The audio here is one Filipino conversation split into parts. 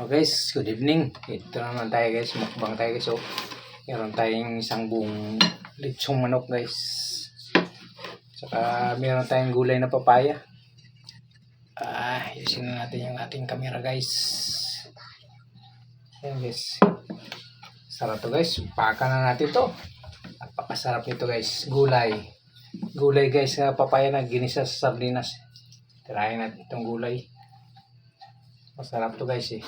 Oh guys, good evening. Ito naman tayo guys, mukbang tayo guys. So, meron tayong isang buong litsong manok guys. Saka meron tayong gulay na papaya. Ayusin na natin yung ating camera guys. Ayan guys. Sarap to guys. Paka na natin to. Napakasarap nito guys. Gulay. Gulay guys, papaya na ginisa sa sardinas. Tirahin natin itong gulay. Masarap to guys eh.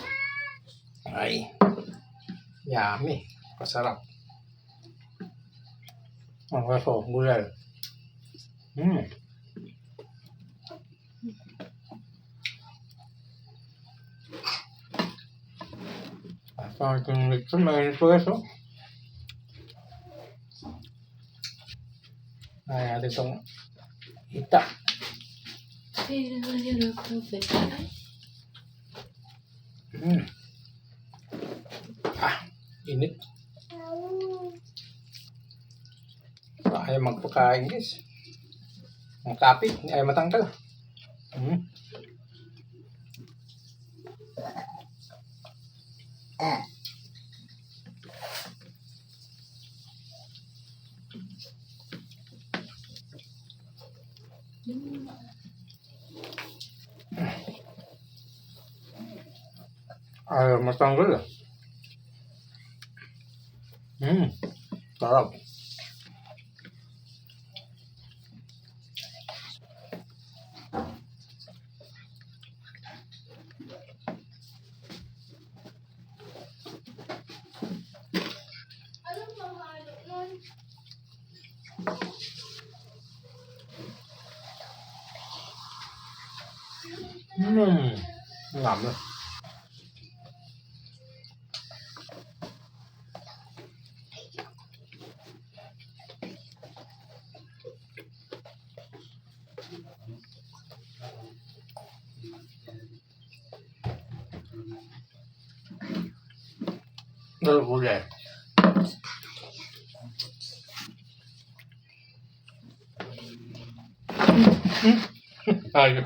Ay, yummy. Masarap. Ang kaso, gulay. Asal itong lechon, mainit po guys oh. Ay, natin itong hita. Init. Ayaw magpakain guys. Ang kapit, ayaw matanggal. Ayaw matanggal. Sarap. Lắm rồi. Rất là vui vẻ. Ai